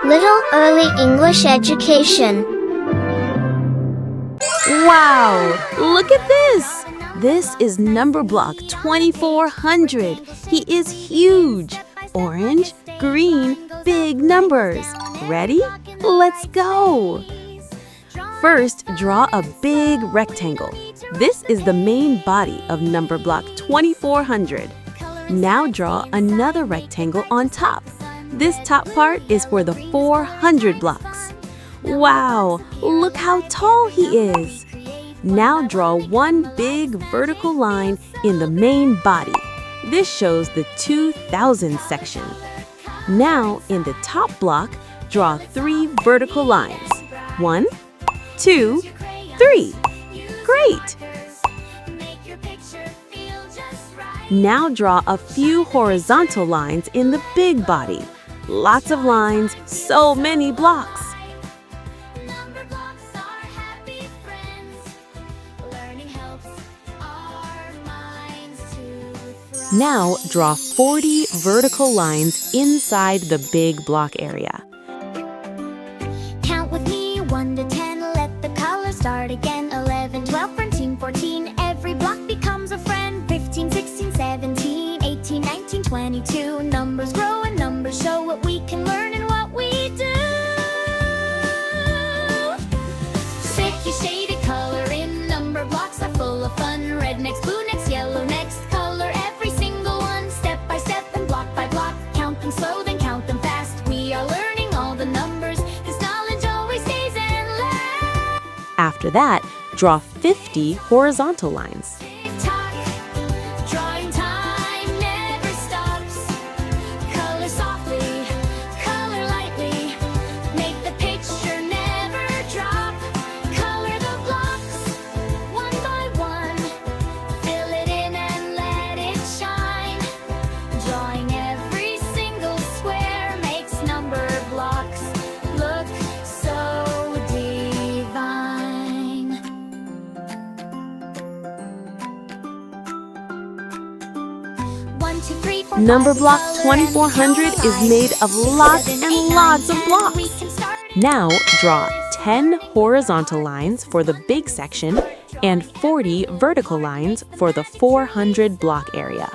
Little Early English Education. Wow! Look at this! This is Numberblock 2400. He is huge. Orange, green, big numbers. Ready? Let's go! First, draw a big rectangle. This is the main body of Numberblock 2400. Now draw another rectangle on top. This top part is for the 400 blocks. Wow, look how tall he is. Now draw one big vertical line in the main body. This shows the 2000 section. Now, in the top block, draw 3 vertical lines. 1, 2, 3. Great! Now draw a few horizontal lines in the big body. Lots of lines, so many blocks. Now draw 40 vertical lines inside the big block area. Count with me, 1 to 10, let the colors start again. 11, 12, 13, 14, every block becomes a friend. 15, 16, 17, 18, 19, 22. Numbers grow and numbers show what we can learn and what we do. Sticky shaded color in number blocks are full of fun. Red next, blue next, yellow next, color every single one. Step by step and block by block. Count them slow, then count them fast. We are learning all the numbers. This knowledge always stays endless. After that, draw 50 horizontal lines. Tick-tock, drawing time never stops. Color softly, color lightly. Make the picture never drop. Color the blocks, one by one. Fill it in and let it shine. Drawing every single square makes number blocks look so divine. One, two, three, four, Numberblock five, 2400 is made of lots and lots of blocks. Now draw 10 horizontal lines for the big section and 40 vertical lines for the 400 block area.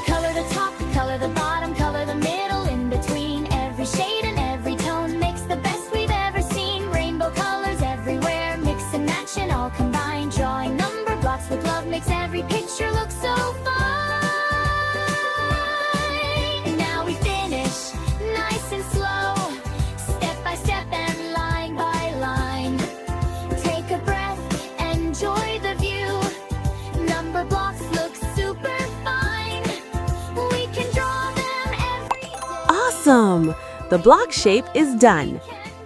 Color the top, color the bottom, color the middle, in between. Every shade and every tone makes the best we've ever seen. Rainbow colors everywhere, mix and match and all combined. Drawing number blocks with love makes every picture look so fine. Now we finish, nice and slow, step by step and line by line. Take a breath, enjoy the view. Number blocks look super fine. We can draw them every day. Awesome! The block shape is done.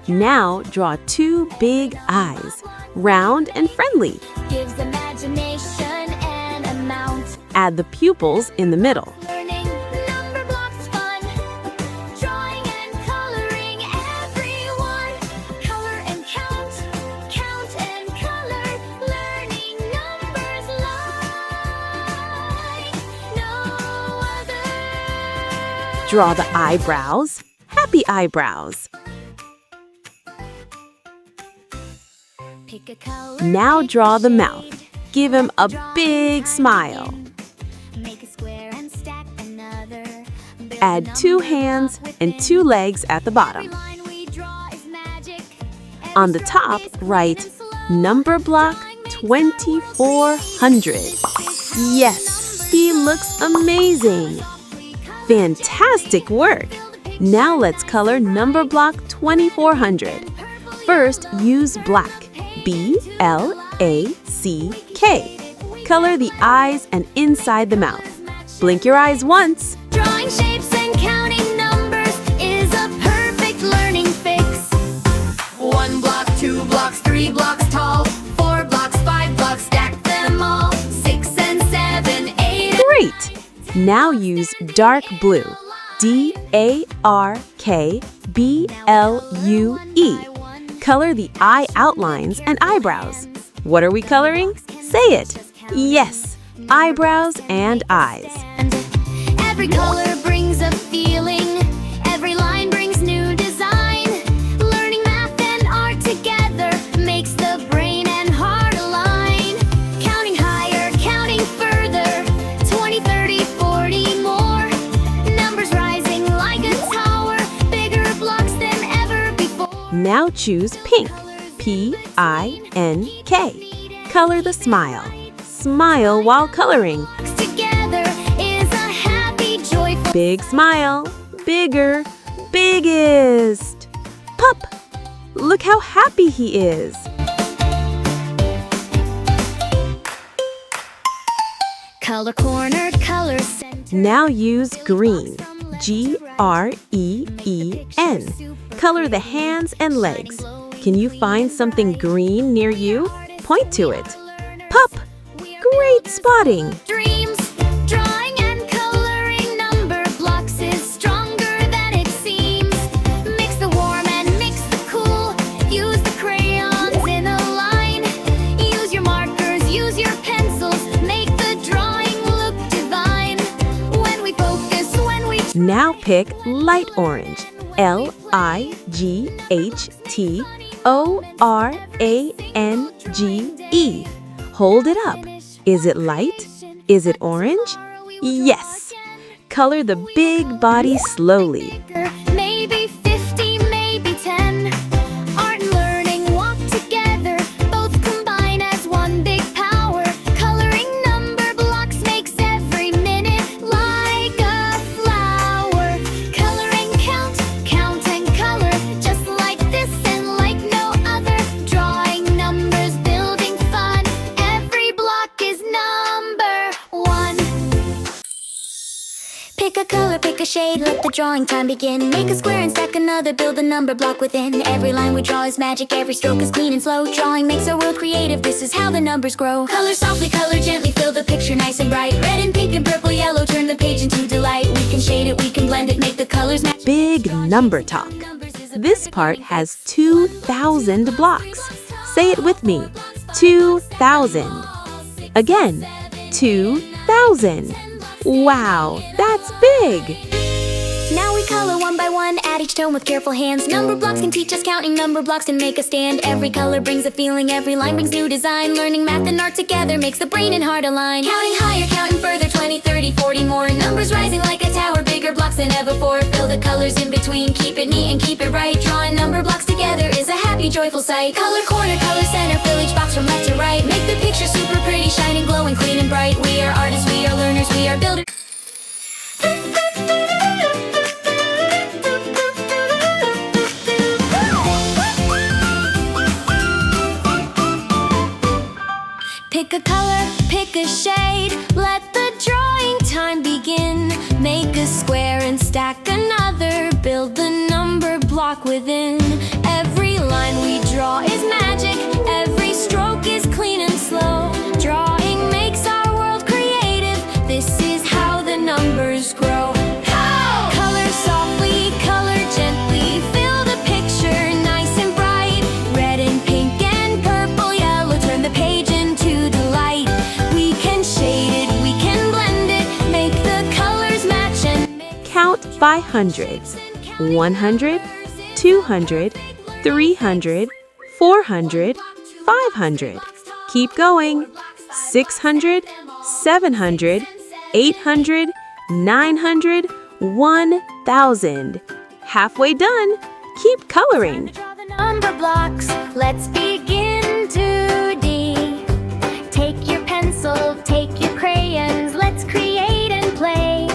Now draw 2 big eyes, round and friendly. Gives imagination an amount. Add the pupils in the middle. Learning number blocks fun. Drawing and coloring everyone. Color and count, count and color. Learning numbers like no other. Draw the eyebrows. Happy eyebrows. Pick a color. Now pick draw a the mouth. shade. Give him a big smile. Make a square and stack another. Build Add a 2 number hands block and within. 2 legs at the Every bottom. line we draw is magic. On the Every top, stroke is write clean and slow. Numberblock Drawing makes 2400. Yes, he looks amazing. Fantastic work! Now let's color Numberblock 2400. First, use black. B-L-A-C-K. Color the eyes and inside the mouth. Blink your eyes once. Drawing shapes and counting numbers is a perfect learning fix. 1 block, 2 blocks, 3 blocks tall, 4 blocks, 5 blocks, stack them all. 6 and 7, 8. Great! Now use dark blue. D-A-R-K-B-L-U-E. Color the eye outlines and eyebrows. What are we coloring? Say it. Yes, eyebrows and eyes. And every color brings a feeling. Now choose pink, P-I-N-K. Color the smile. Smile while coloring. Together is a happy, joyful. Big smile, bigger, biggest. Pup, look how happy he is. Color corner, color center. Now use green, G-R-E-E-N. Color the hands and legs. Can you find something green near you? Point to it. Pup, great spotting. Dreams, drawing and coloring number blocks is stronger than it seems. Mix the warm and mix the cool. Use the crayons in a line. Use your markers, use your pencils. Make the drawing look divine. When we focus, when we Now pick light orange, L-I-G-H-T-O-R-A-N-G-E. Hold it up. Is it light? Is it orange? Yes! Color the big body slowly. maybe 50, maybe 10. Art and learning walk together, both combine as one big power. Coloring number blocks makes every minute like a flower. Color and count, count and color, just like this and like no other. Drawing numbers, building fun, every block is number one. Pick a color, pick a shade, let the drawing time begin. Make a square and stack another, build a number block within. Every line we draw is magic, every stroke is clean and slow. Drawing makes our world creative, this is how the numbers grow. Color softly, color gently, fill the picture nice and bright. Red and pink and purple, yellow, turn the page into delight. We can shade it, we can blend it, make the colors match. Big number talk. This part has 2,000 blocks. Say it with me. 2,000. Again, 2,000. Wow, that's big! Now we color one by one, add each tone with careful hands. Number blocks can teach us counting, number blocks can make us stand. Every color brings a feeling, every line brings new design. Learning math and art together makes the brain and heart align. Counting higher, counting further, 20, 30, 40 more. Numbers rising like a tower, bigger blocks than ever before. Fill the colors in between, keep it neat and keep it right. Drawing number blocks together is a happy, joyful sight. Color corner, color center, fill each box from left to right. Make the picture super pretty, shining, glowing, clean and bright. We are artists, we are learners, we are builders. Pick a color, pick a shade, let the drawing time begin. Make a square and stack another, build the number block within. Every line we draw is magic, every stroke is clean and slow. Drawing makes our world creative, this is how the numbers grow. Color softly, color gently, fill the picture nice and bright. Red and pink and purple, yellow, turn the page into delight. We can shade it, we can blend it, make the colors match and Count by hundreds. 100, 200, 300, 400, 500. Keep going. 600, 700, 800, 900, 1,000. Halfway done. Keep coloring. draw the number blocks. Let's begin to D. Take your pencil, take your crayons, let's create and play.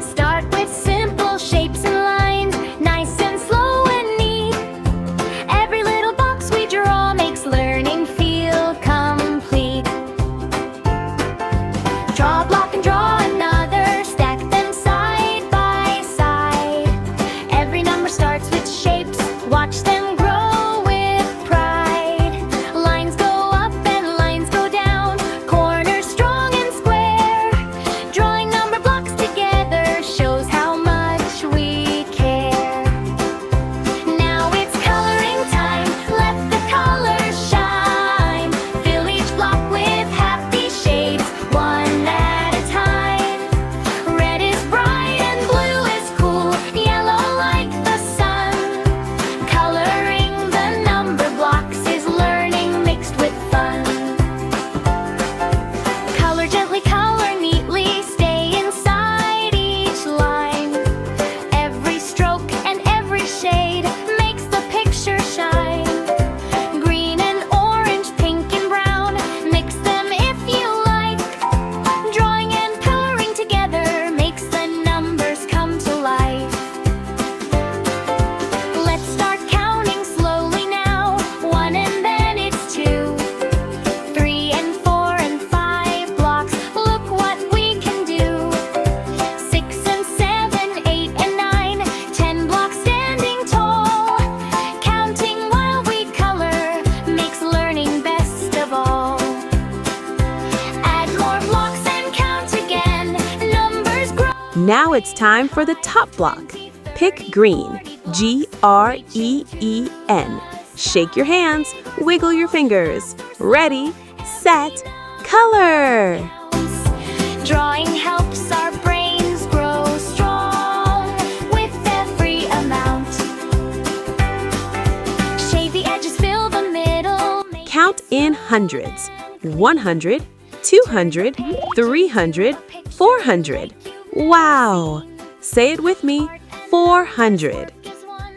Start with simple shapes and lines, nice and slow and neat. Every little box we draw makes learning feel complete. Draw a block and draw another, stack them side by side. Every number starts with shapes, watch them grow with pride. Lines go Now it's time for the top block. Pick green, Green. Shake your hands, wiggle your fingers. Ready, set, color! Drawing helps our brains grow strong with every amount. Shade the edges, fill the middle. Count in hundreds. 100, 200, 300, 400. Wow! Say it with me, 400.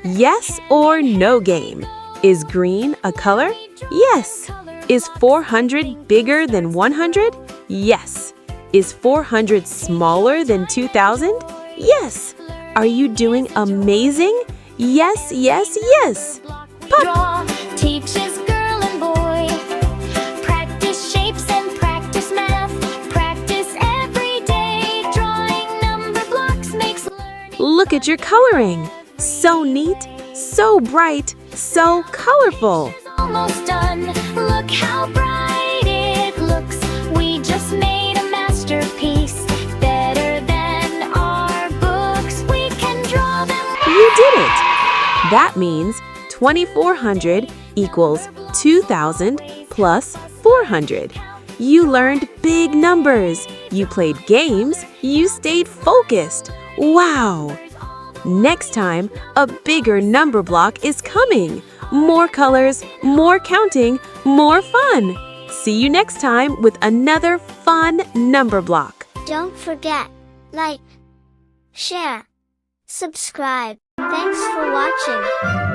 Yes or no game. Is green a color? Yes. Is 400 bigger than 100? Yes. Is 400 smaller than 2,000? Yes. Are you doing amazing? Yes, yes, yes. Draw teaches girl and boy. Practice shapes and practice math. Practice every day. Drawing number blocks makes learning. Look at your coloring. So neat, so bright, so colorful. Almost done. Look how bright it looks. We just made a masterpiece. Better than our books. We can draw them. You did it! That means 2,400 equals 2,000 plus 400. You learned big numbers. You played games. You stayed focused. Wow! Next time, a bigger number block is coming. More colors, more counting, more fun. See you next time with another fun number block. Don't forget, like, share, subscribe. Thanks for watching.